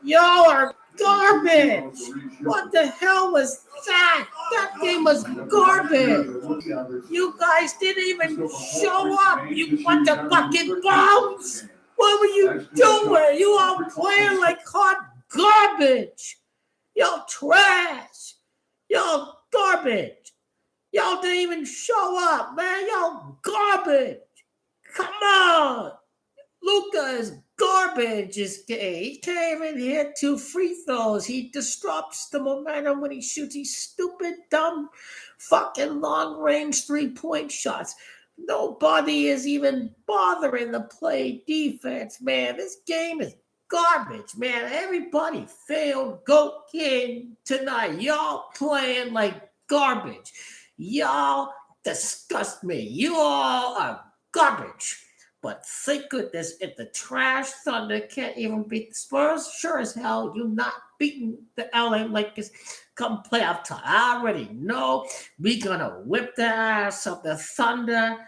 Y'all are garbage. What the hell was that? That game was garbage. You guys didn't even show up. You bunch of fucking bums. What were you doing? You all playing like hot garbage. Y'all trash. Y'all garbage. Y'all didn't even show up, man. Y'all garbage. Come on. Luka is garbage. He came in here 2 free throws. He disrupts the momentum when he shoots these stupid, dumb, fucking long-range 3-point shots. Nobody is even bothering to play defense, man. This game is garbage, man. Everybody failed Goat King tonight. Y'all playing like garbage. Y'all disgust me. You all are garbage. But thank goodness if the trash Thunder can't even beat the Spurs, sure as hell you're not beating the LA Lakers come playoff time. I already know we're going to whip the ass of the Thunder.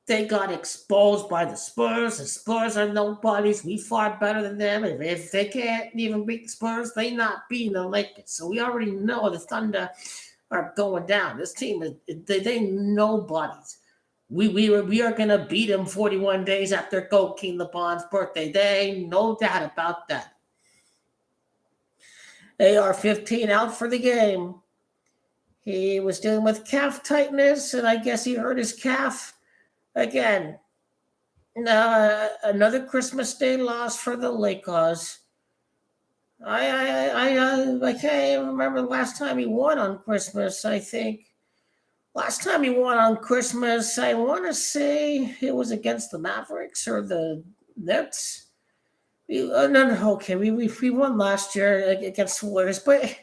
They got exposed by the Spurs. The Spurs are nobodies. We far better than them. If they can't even beat the Spurs, they not beating the Lakers. So we already know the Thunder are going down. This team, they nobodies. We are going to beat them 41 days after Goat King LeBron's birthday. There ain't no doubt about that. AR-15 out for the game. He was dealing with calf tightness, and I guess he hurt his calf again. Another Christmas Day loss for the Lakers. I can't even remember the last time he won on Christmas, I think. Last time he won on Christmas, I want to say it was against the Mavericks or the Nets. We won last year against the Warriors, but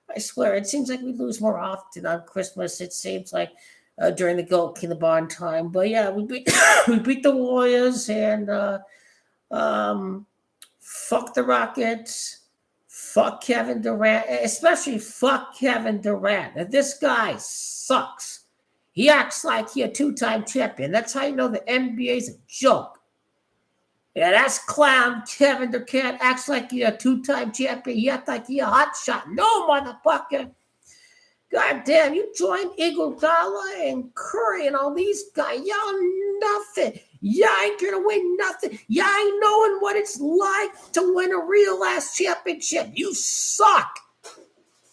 I swear it seems like we lose more often on Christmas. It seems like during the Goat King LeBron time. But yeah, we beat the Warriors and fuck the Rockets. Fuck Kevin Durant, especially fuck Kevin Durant. And this guy sucks. He acts like he a 2-time champion. That's how you know the NBA is a joke. Yeah, that's clown Kevin Durant acts like he a 2-time champion. He acts like he a hot shot. No, motherfucker. God damn, you join Iguodala and Curry and all these guys. Y'all nothing. Y'all ain't gonna win nothing. Y'all ain't knowing what it's like to win a real ass championship. You suck.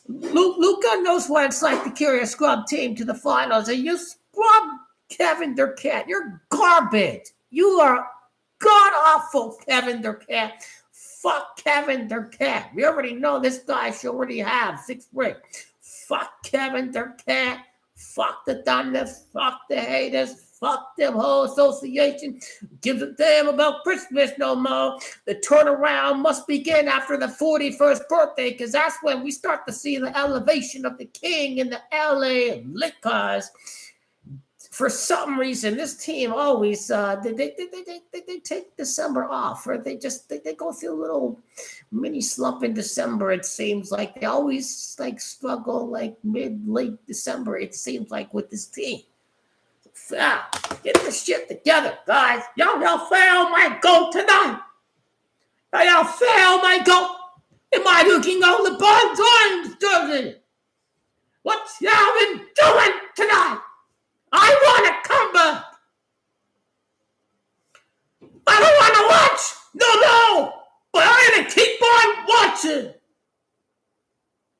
Luka knows what it's like to carry a scrub team to the finals, and you scrub Kevin Durant. You're garbage. You are god-awful, Kevin Durant. Fuck Kevin Durant. We already know this guy should already have 6 rings. Fuck Kevin Durant. Fuck the Thunder. Fuck the haters. Fuck them whole association. Gives a damn about Christmas no more. The turnaround must begin after the 41st birthday, because that's when we start to see the elevation of the king in the LA Lakers. For some reason, this team always they take December off, or they go through a little mini slump in December. It seems like they always struggle late December. It seems like with this team. Get this shit together, guys. Y'all fail my goal tonight. Y'all fail my goal. Am I looking on the LeBron James jersey? What y'all been doing tonight? I want to come back. I don't want to watch. No. But I'm going to keep on watching.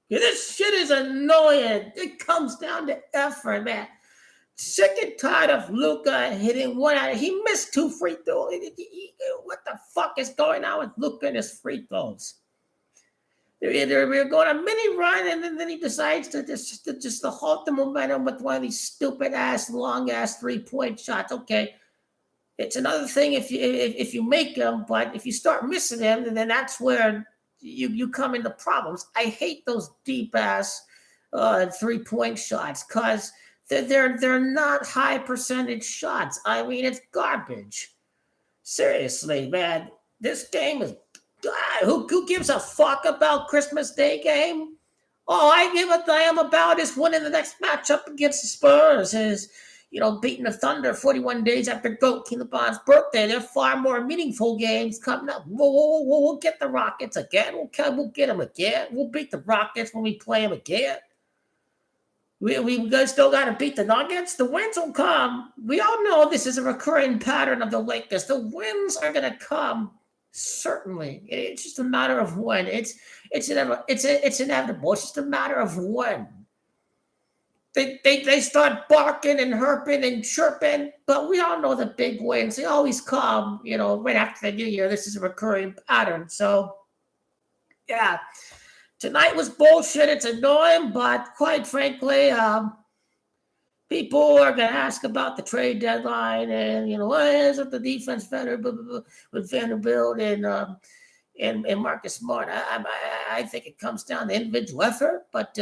Yeah, this shit is annoying. It comes down to effort, man. Sick and tired of Luka hitting one out. He missed 2 free throws. What the fuck is going on with Luka and his free throws? We're going a mini run, and then he decides to just halt the momentum with one of these stupid ass, long ass 3-point shots. Okay, it's another thing if you make them, but if you start missing them, then that's where you come into problems. I hate those deep ass 3-point shots because they're not high percentage shots. I mean, it's garbage. Seriously, man, this game is. Who gives a fuck about Christmas Day game? All I give a damn about is winning the next matchup against the Spurs. beating the Thunder 41 days after Goat Bond's birthday. There are far more meaningful games coming up. We'll get the Rockets again. We'll get them again. We'll beat the Rockets when we play them again. We guys still got to beat the Nuggets. The wins will come. We all know this is a recurring pattern of the Lakers. The wins are going to come, certainly. It's just a matter of when. It's inevitable. It's just a matter of when. They start barking and herping and chirping, but we all know the big wins. They always come, right after the New Year. This is a recurring pattern. So, yeah. Tonight was bullshit. It's annoying, but quite frankly, people are going to ask about the trade deadline and, why isn't the defense better with Vanderbilt and Marcus Smart? I think it comes down to individual effort, but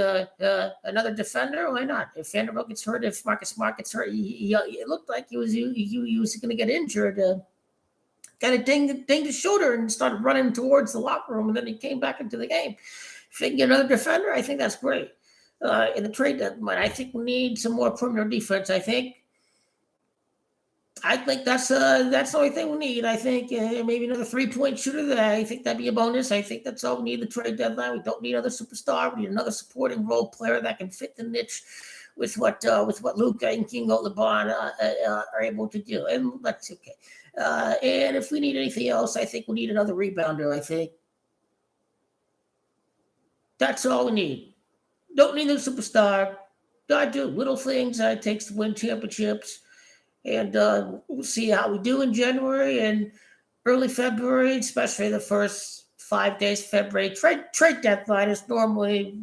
another defender, why not? If Vanderbilt gets hurt, if Marcus Smart gets hurt, it looked like he was going to get injured. Kind of dinged his shoulder and started running towards the locker room, and then he came back into the game. If they can get another defender, I think that's great. In the trade deadline, I think we need some more perimeter defense. I think that's the only thing we need. I think maybe another 3-point shooter there. I think that'd be a bonus. I think that's all we need the trade deadline. We don't need another superstar. We need another supporting role player that can fit the niche with what Luka and Kingo LeBron are able to do. And that's okay. And if we need anything else, I think we need another rebounder. I think that's all we need. Don't need a superstar. Gotta do little things that it takes to win championships. And we'll see how we do in January and early February, especially the first 5 days of February. Trade deadline is normally,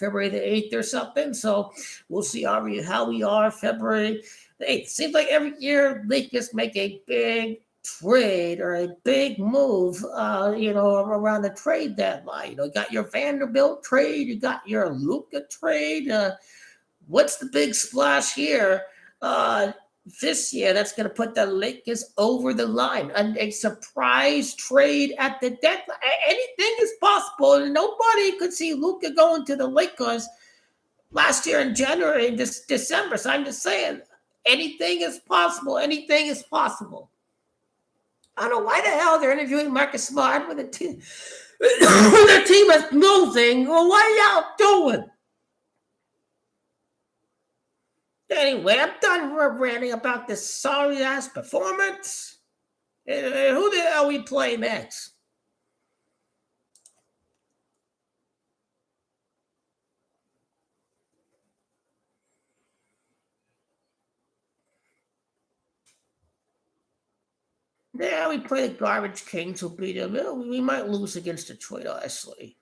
February the 8th or something. So we'll see how we are February the 8th. Seems like every year Lakers make a big trade or a big move, around the trade deadline. You got your Vanderbilt trade, you got your Luka trade. What's the big splash here this year that's going to put the Lakers over the line? And a surprise trade at the deadline. Anything is possible. Nobody could see Luka going to the Lakers last year in January and December. So I'm just saying, anything is possible. Anything is possible. I don't know why the hell they're interviewing Marcus Smart when the team is losing. Well, what are y'all doing? Anyway, I'm done ranting about this sorry-ass performance. Who the hell we play next? Yeah, we play the garbage Kings. We'll beat them. We might lose against Detroit, honestly.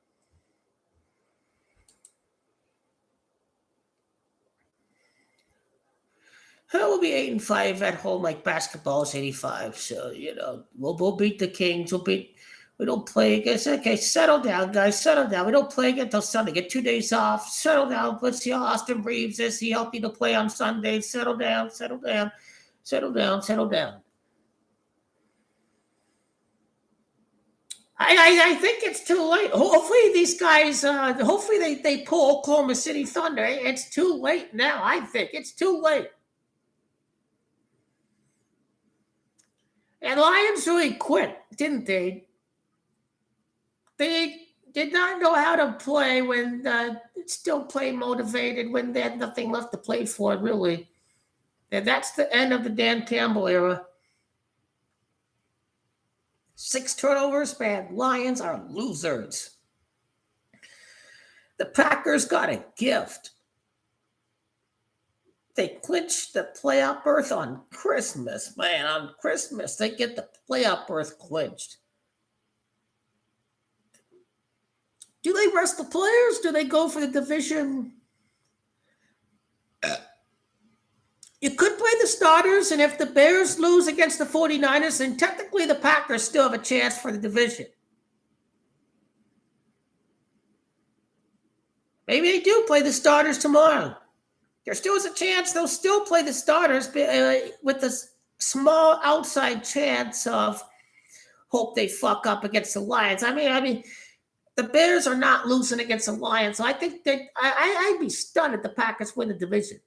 We'll be 8-5 at home, like basketball is 85. So we'll beat the Kings. We don't play against. Okay, settle down, guys. Settle down. We don't play again until Sunday. Get 2 days off. Settle down. Let's see how Austin Reeves is. He healthy to play on Sunday. Settle down. Settle down. Settle down. Settle down. I think it's too late. Hopefully these guys, hopefully they pull Oklahoma City Thunder. It's too late now. I think it's too late. And Lions really quit, didn't they? They did not know how to play when still play motivated when they had nothing left to play for, really. And that's the end of the Dan Campbell era. 6 turnovers, man. Lions are losers. The Packers got a gift. They clinched the playoff berth on Christmas, man. On Christmas, they get the playoff berth clinched. Do they rest the players? Do they go for the division? You could play the starters, and if the Bears lose against the 49ers, then technically the Packers still have a chance for the division. Maybe they do play the starters tomorrow. There still is a chance they'll still play the starters with a small outside chance of hope they fuck up against the Lions. I mean, the Bears are not losing against the Lions, so I think that I'd be stunned if the Packers win the division.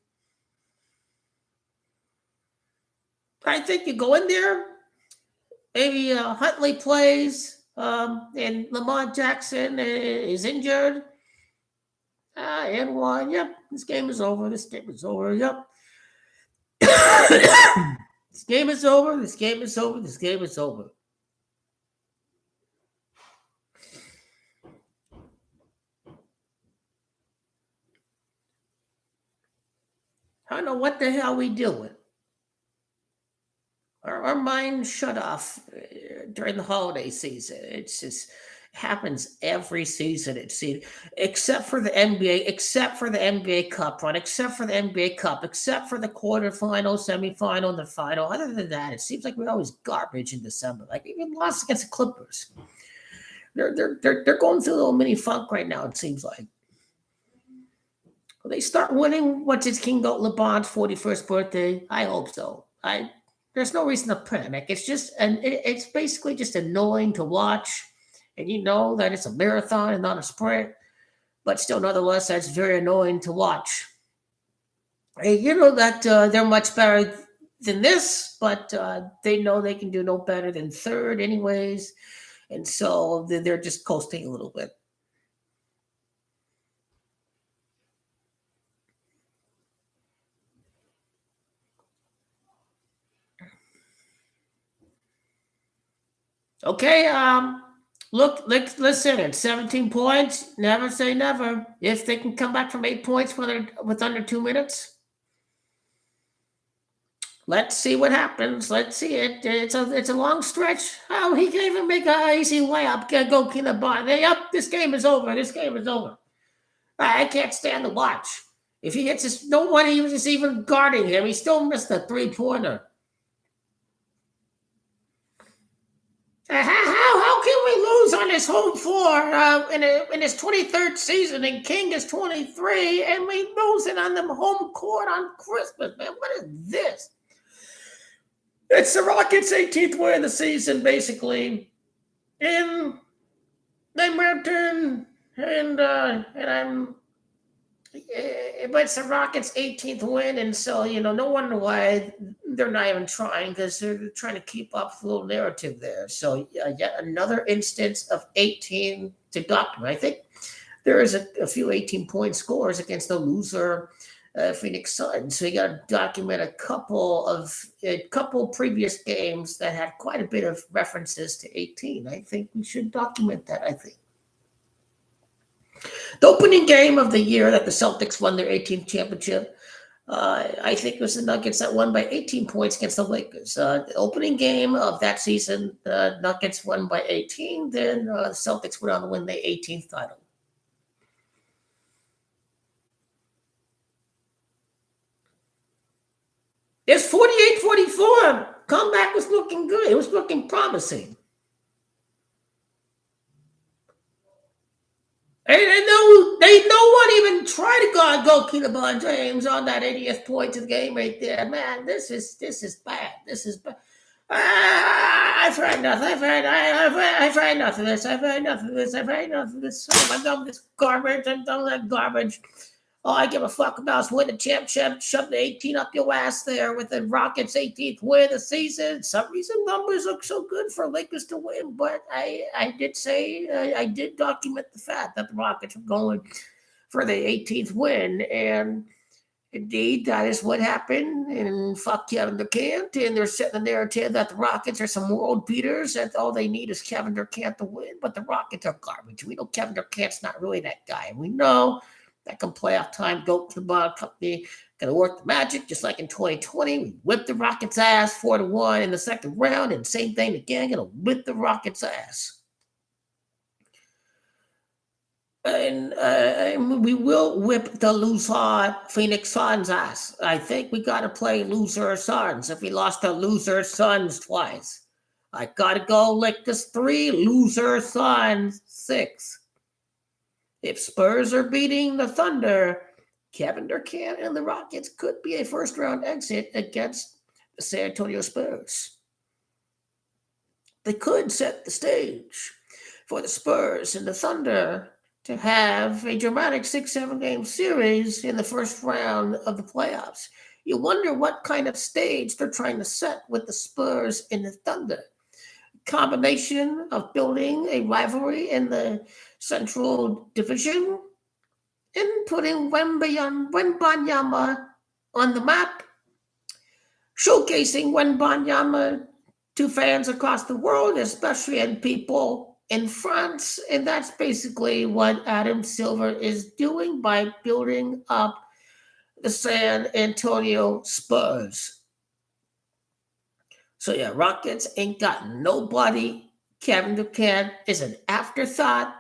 I think you go in there, maybe Huntley plays, and Lamar Jackson is injured. And one. Yep, this game is over. This game is over. Yep. This game is over. This game is over. This game is over. I don't know what the hell we doing. Our minds shut off during the holiday season. It's just happens every season. It seems, except for the NBA, except for the NBA Cup run, except for the NBA Cup, except for the quarterfinal, semifinal, and the final. Other than that, it seems like we're always garbage in December. Like even lost against the Clippers. They're going through a little mini funk right now. It seems like. Will they start winning? What's his King Goat LeBron's 41st birthday? I hope so. There's no reason to panic. It's just it's basically just annoying to watch, and you know that it's a marathon and not a sprint, but still, nonetheless, that's very annoying to watch. And you know that they're much better than this, but they know they can do no better than third, anyways, and so they're just coasting a little bit. Okay, listen, it's 17 points. Never say never. If they can come back from 8 points with under 2 minutes, let's see what happens. Let's see it. It's a long stretch. Oh, he can even make an easy layup. Go kill the bar. Yep, this game is over. This game is over. I can't stand to watch. If he hits this, no one is even guarding him. He still missed a 3-pointer. How can we lose on his home floor in his 23rd season and King is 23 and we losing on the home court on Christmas, man? What is this? It's the Rockets' 18th win of the season, basically. And they Merton and I'm. But it's the Rockets' 18th win, and so no wonder why they're not even trying, because they're trying to keep up the little narrative there. So yet another instance of 18 to document. I think there is a few 18-point scores against the loser Phoenix Suns. So you got to document a couple previous games that had quite a bit of references to 18. I think we should document that. I think. The opening game of the year that the Celtics won their 18th championship, I think it was the Nuggets that won by 18 points against the Lakers. The opening game of that season, the Nuggets won by 18. Then the Celtics went on to win their 18th title. It's 48-44. Comeback was looking good. It was looking promising. And no one even tried to go keep LeBron James on that 80th point of the game right there. Man, this is bad. This is bad. I've heard nothing. I've heard enough of this. I've heard enough of this. I've heard enough of this. I'm done with this garbage. I'm done with that garbage. All I give a fuck about is win the championship, shove the 18 up your ass there with the Rockets' 18th win of the season. Some reason numbers look so good for Lakers to win, but I did say, I did document the fact that the Rockets were going for the 18th win, and indeed, that is what happened. And fuck Kevin Durant, and they're setting the narrative that the Rockets are some world beaters, and all they need is Kevin Durant to win, but the Rockets are garbage. We know Kevin Durant's not really that guy, and we know that come playoff time, go to the ball company, gonna work the magic, just like in 2020. We whipped the Rockets' ass 4-1 in the second round, and same thing again, gonna whip the Rockets' ass. And we will whip the loser Phoenix Suns' ass. I think we gotta play loser Suns if we lost to loser Suns twice. I gotta go Lakers 3, loser Suns 6. If Spurs are beating the Thunder, Kevin Durant and the Rockets could be a first-round exit against the San Antonio Spurs. They could set the stage for the Spurs and the Thunder to have a dramatic 6-7 game series in the first round of the playoffs. You wonder what kind of stage they're trying to set with the Spurs and the Thunder. Combination of building a rivalry in the Central Division and putting Wembanyama on the map, showcasing Wembanyama to fans across the world, especially in people in France. And that's basically what Adam Silver is doing by building up the San Antonio Spurs. So yeah, Rockets ain't got nobody. Kevin Durant is an afterthought.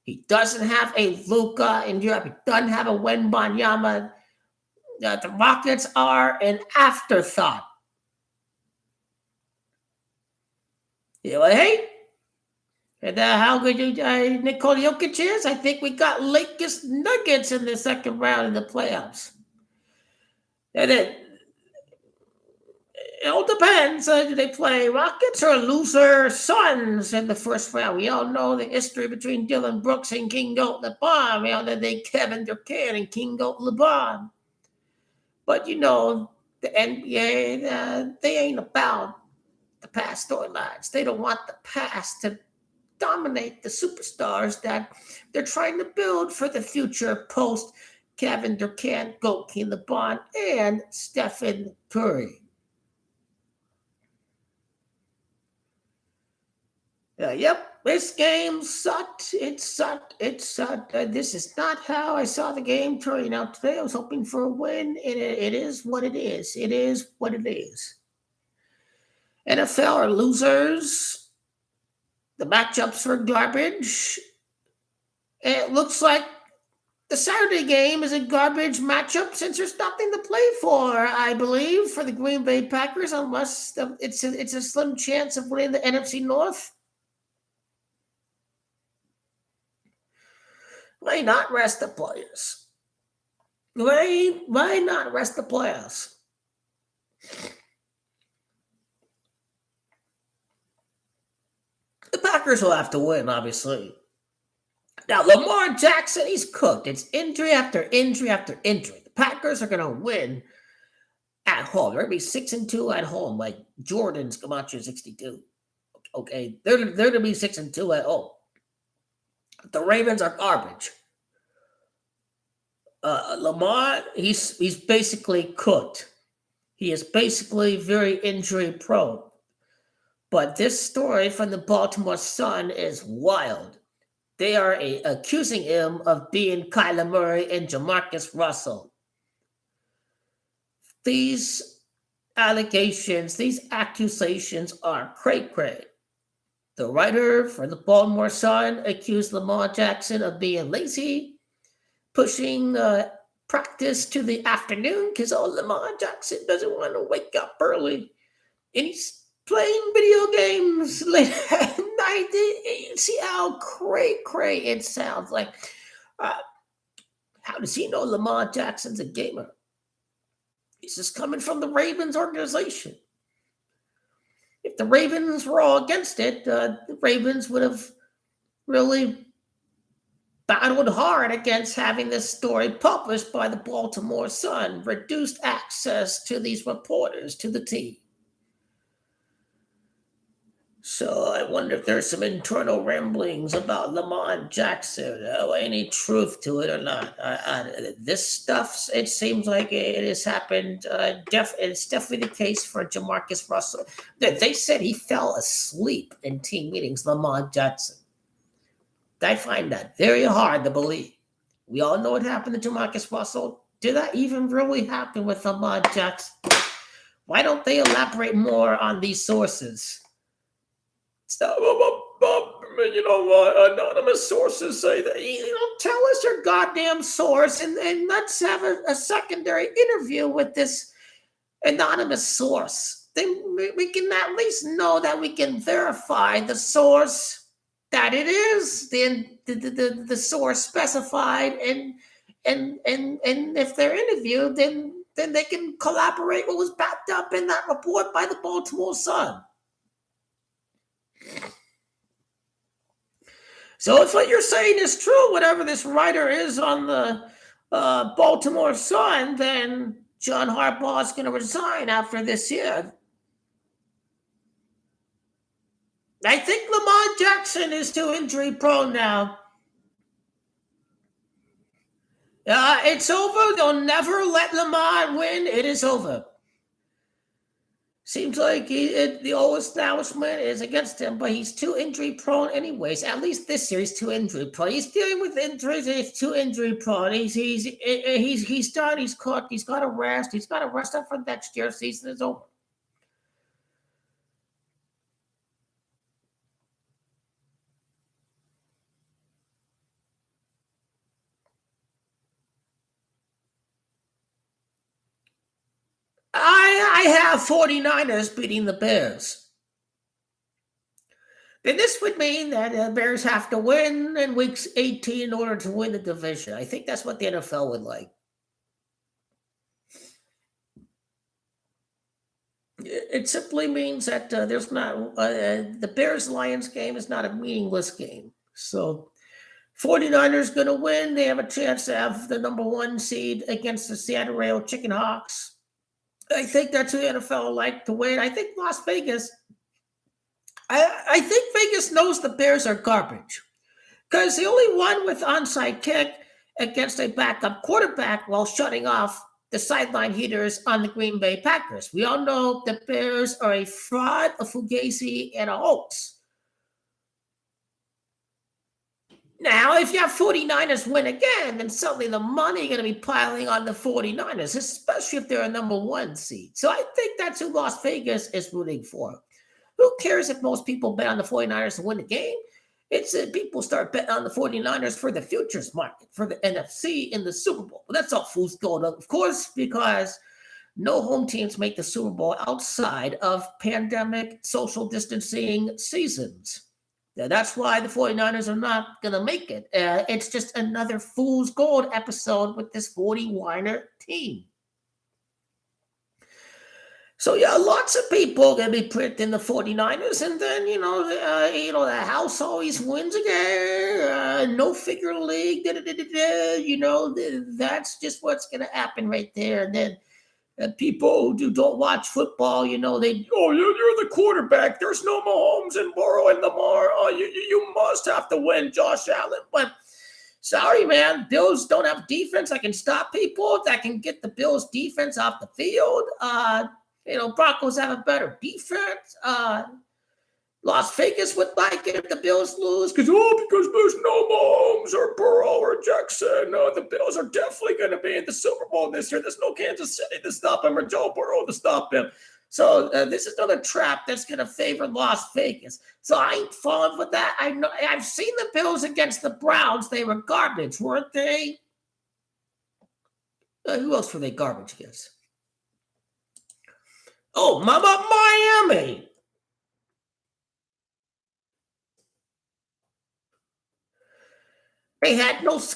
He doesn't have a Luka in Europe. He doesn't have a Wembanyama. The Rockets are an afterthought. Hey, and how good Nikola Jokic is? I think we got Lakers Nuggets in the second round in the playoffs. And then it all depends. Do they play Rockets or loser Suns in the first round? We all know the history between Dylan Brooks and King Goat LeBron. We all know they Kevin Durant and King Goat LeBron. But the NBA, they ain't about the past storylines. They don't want the past to dominate the superstars that they're trying to build for the future post Kevin Durant, Goat King LeBron, and Stephen Curry. Yep, this game sucked. It sucked. This is not how I saw the game turning out today. I was hoping for a win, and it is what it is. It is what it is. NFL are losers. The matchups are garbage. It looks like the Saturday game is a garbage matchup since there's nothing to play for, I believe, for the Green Bay Packers, unless it's a slim chance of winning the NFC North. Why not rest the players? Why not rest the players? The Packers will have to win, obviously. Now, Lamar Jackson, he's cooked. It's injury after injury after injury. The Packers are going to win at home. They're going to be 6-2 at home, like Jordan's Camacho 62. Okay, they're going to be 6-2 at home. The Ravens are garbage. Lamar, he's basically cooked. He is basically very injury prone. But this story from the Baltimore Sun is wild. They are accusing him of being Kyler Murray and Jamarcus Russell. These allegations, these accusations are cray-cray. The writer for the Baltimore Sun accused Lamar Jackson of being lazy, pushing practice to the afternoon because Lamar Jackson doesn't want to wake up early. And he's playing video games late at night. You see how cray-cray it sounds like. How does he know Lamar Jackson's a gamer? This is coming from the Ravens organization. If the Ravens were all against it, the Ravens would have really battled hard against having this story published by the Baltimore Sun, reduced access to these reporters to the team. So I wonder if there's some internal ramblings about Lamar Jackson, any truth to it or not. This stuff, it seems like it has happened. It's definitely the case for Jamarcus Russell. They said he fell asleep in team meetings, Lamar Jackson. I find that very hard to believe. We all know what happened to Jamarcus Russell. Did that even really happen with Lamar Jackson? Why don't they elaborate more on these sources? Anonymous sources say that. Tell us your goddamn source and let's have a secondary interview with this anonymous source. Then we can at least know that we can verify the source that it is the source specified, and if they're interviewed, then they can collaborate what was backed up in that report by the Baltimore Sun. So if what you're saying is true, whatever this writer is on the Baltimore Sun, then John Harbaugh is going to resign after this year. I think Lamar Jackson is too injury prone now. It's over. They'll never let Lamar win. It is over. Seems like the old establishment is against him, but he's too injury prone anyways. At least this year he's too injury prone. He's dealing with injuries. He's too injury prone. He's done. He's cooked. He's got to rest. He's got to rest up for next year. Season is over. I have 49ers beating the Bears. Then this would mean that the Bears have to win in weeks 18 in order to win the division. I think that's what the NFL would like. It simply means that there's not the Bears-Lions game is not a meaningless game. So 49ers going to win. They have a chance to have the number 1 seed against the Seattle Chicken Hawks. I think that's who the NFL like to win. I think Las Vegas. I think Vegas knows the Bears are garbage because they only won with onside kick against a backup quarterback while shutting off the sideline heaters on the Green Bay Packers. We all know the Bears are a fraud, a fugazi, and a hoax. Now, if you have 49ers win again, then suddenly the money is going to be piling on the 49ers, especially if they're a number 1 seed. So I think that's who Las Vegas is rooting for. Who cares if most people bet on the 49ers to win the game? It's people start betting on the 49ers for the futures market, for the NFC in the Super Bowl. But that's all fool's gold, of course, because no home teams make the Super Bowl outside of pandemic social distancing seasons. That's why the 49ers are not going to make it. It's just another fool's gold episode with this 49er team. So, yeah, lots of people are going to be predicting the 49ers, and then, the house always wins again. No figure league, that's just what's going to happen right there. And then people who don't watch football, you're the quarterback. There's no Mahomes and Burrow and Lamar. You must have to win, Josh Allen. But sorry, man, Bills don't have defense that can stop people, that can get the Bills defense off the field. Broncos have a better defense. Las Vegas would like it if the Bills lose because there's no Mahomes or Burrow or Jackson. The Bills are definitely going to be in the Super Bowl this year. There's no Kansas City to stop him or Joe Burrow to stop him. So this is another trap that's going to favor Las Vegas. So I ain't falling for that. I've seen the Bills against the Browns. They were garbage, weren't they? Who else were they garbage against? Oh, Miami. They had they only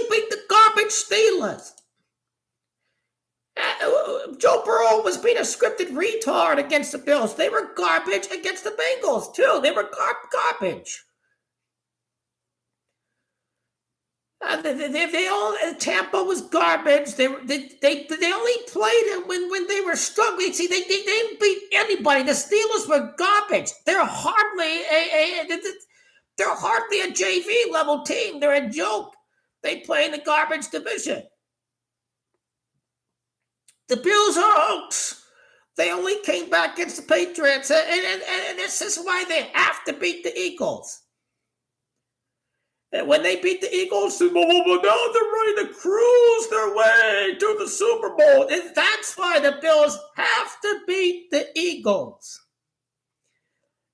beat the garbage Steelers. Joe Burrow was being a scripted retard against the Bills. They were garbage against the Bengals, too. They were garbage. Tampa was garbage. They only played it when they were struggling. See, they didn't beat anybody. The Steelers were garbage. They're hardly a JV level team. They're a joke. They play in the garbage division. The Bills are hoax. They only came back against the Patriots, and this is why they have to beat the Eagles. And when they beat the Eagles, now they're ready to cruise their way to the Super Bowl. And that's why the Bills have to beat the Eagles.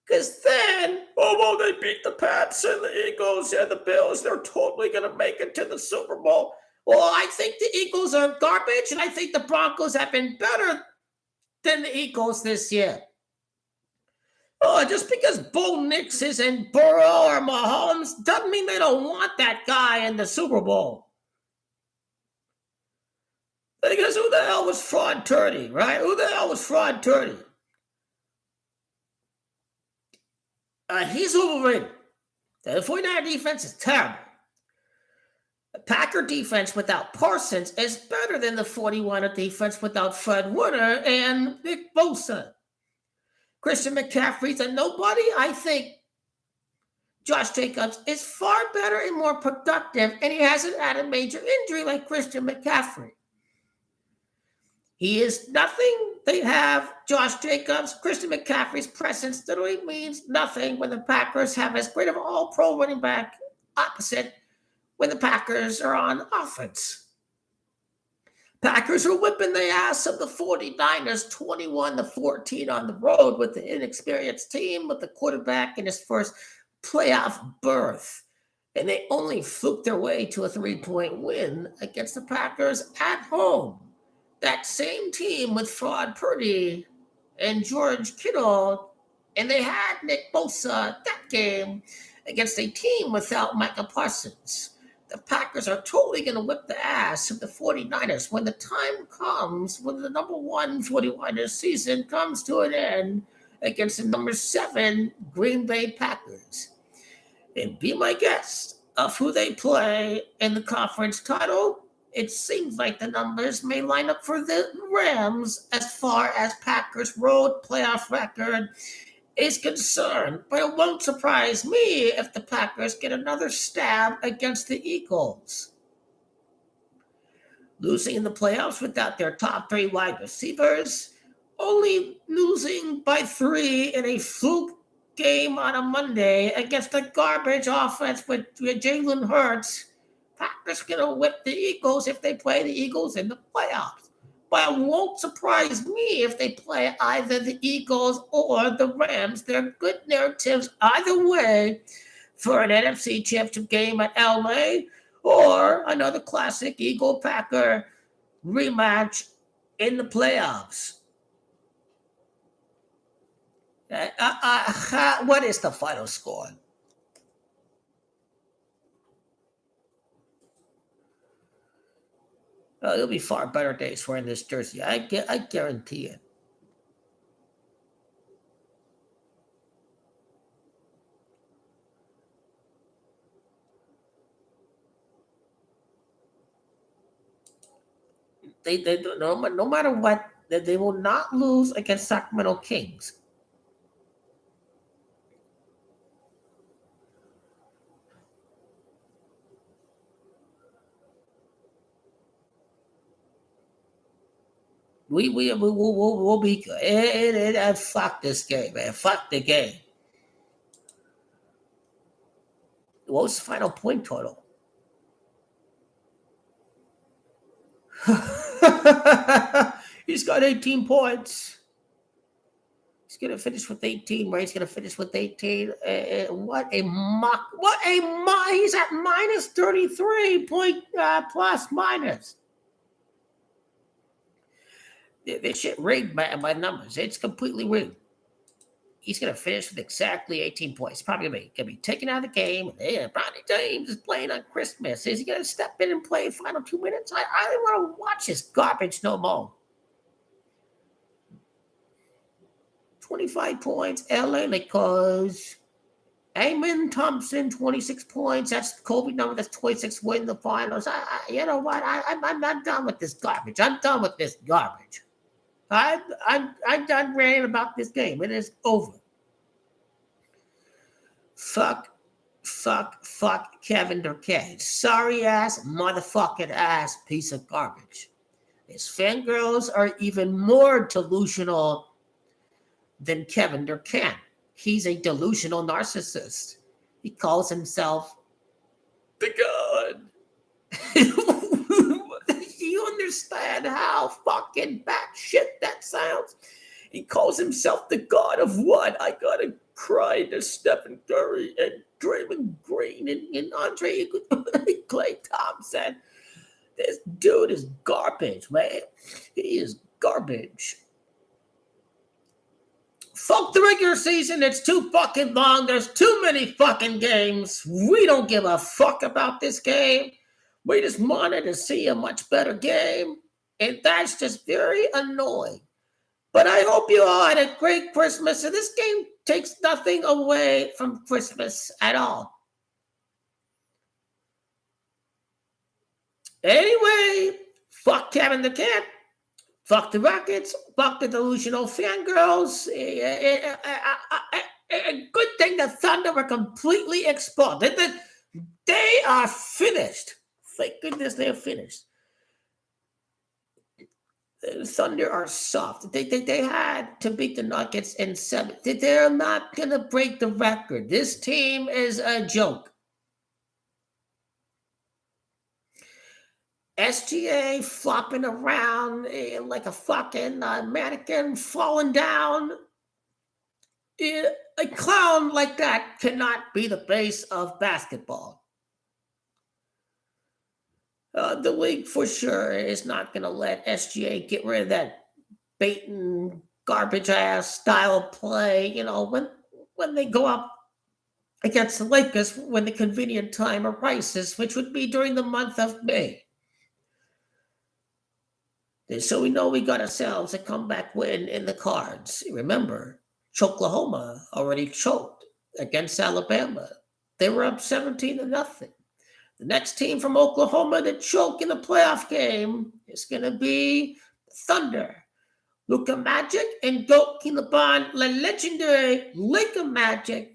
Because then, they beat the Pats and the Eagles and the Bills, they're totally going to make it to the Super Bowl. Well, I think the Eagles are garbage, and I think the Broncos have been better than the Eagles this year. Just because Bo Nix isn't Burrow or Mahomes doesn't mean they don't want that guy in the Super Bowl. Because who the hell was Fraud Turdy, right? Who the hell was Fraud Turdy? He's overrated. The 49er defense is terrible. Packer defense without Parsons is better than the 41er defense without Fred Warner and Nick Bosa. Christian McCaffrey's a nobody. I think Josh Jacobs is far better and more productive, and he hasn't had a major injury like Christian McCaffrey. He is nothing. They have Josh Jacobs. Christian McCaffrey's presence literally means nothing when the Packers have as great of an all-pro running back opposite when the Packers are on offense. Packers are whipping the ass of the 49ers 21-14 on the road with the inexperienced team with the quarterback in his first playoff berth. And they only fluked their way to a 3-point win against the Packers at home. That same team with Fraud Purdy and George Kittle, and they had Nick Bosa that game against a team without Micah Parsons. The Packers are totally going to whip the ass of the 49ers when the time comes, when the number 1 49ers season comes to an end against the number 7 Green Bay Packers. And be my guest of who they play in the conference title. It seems like the numbers may line up for the Rams as far as Packers' road playoff record is concerned. But it won't surprise me if the Packers get another stab against the Eagles. Losing in the playoffs without their top 3 wide receivers, only losing by 3 in a fluke game on a Monday against a garbage offense with Jalen Hurts. Packers going to whip the Eagles if they play the Eagles in the playoffs. But it won't surprise me if they play either the Eagles or the Rams. They're good narratives either way for an NFC Championship game at LA or another classic Eagle-Packer rematch in the playoffs. What is the final score? It'll be far better days wearing this jersey. I guarantee it. They no matter what, they will not lose against Sacramento Kings. We'll be good. Fuck this game, man. Fuck the game. What was the final point total? He's got 18 points. He's going to finish with 18, right? He's going to finish with 18. What a mock. He's at minus 33 point plus minus. This shit rigged by numbers. It's completely rigged. He's going to finish with exactly 18 points. Probably going to be taken out of the game. Yeah, Bronny James is playing on Christmas. Is he going to step in and play the final 2 minutes? I don't want to watch this garbage no more. 25 points, LA Lakers. Amen Thompson, 26 points. That's Kobe number. That's 26 win the finals. You know what? I'm done with this garbage. I'm done with this garbage. I'm done ranting about this game. It is over. Fuck Kevin Durant. Sorry ass, motherfucking ass piece of garbage. His fangirls are even more delusional than Kevin Durant. He's a delusional narcissist. He calls himself the God. You understand how fucking batshit that sounds? He calls himself the God of what? I gotta cry to Stephen Curry and Draymond Green and Andre Klay Thompson. This dude is garbage, man. He is garbage. Fuck the regular season. It's too fucking long. There's too many fucking games. We don't give a fuck about this game. We just wanted to see a much better game. And that's just very annoying. But I hope you all had a great Christmas. And this game takes nothing away from Christmas at all. Anyway, fuck Kevin the Cat. Fuck the Rockets. Fuck the delusional fangirls. A good thing the Thunder were completely exposed. They are finished. Thank goodness they're finished. The Thunder are soft. They had to beat the Nuggets in 7. They're not going to break the record. This team is a joke. SGA flopping around like a fucking mannequin falling down. A clown like that cannot be the base of basketball. The league for sure is not going to let SGA get rid of that baiting garbage ass style of play. You know, when they go up against the Lakers when the convenient time arises, which would be during the month of May. So we know we got ourselves a comeback win in the cards. Remember, Oklahoma already choked against Alabama. They were up 17-0. The next team from Oklahoma to choke in the playoff game is going to be Thunder. Luka Magic and Goat Kinlaban, the legendary Luka Magic,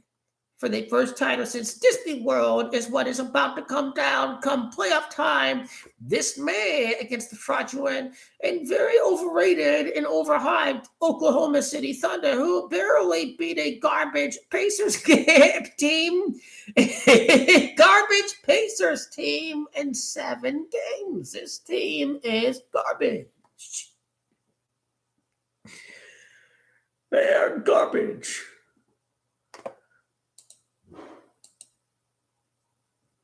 for the first title since Disney World, is what is about to come down come playoff time this May against the fraudulent and very overrated and overhyped Oklahoma City Thunder, who barely beat a garbage Pacers team, garbage Pacers team in 7 games. This team is garbage. They are garbage.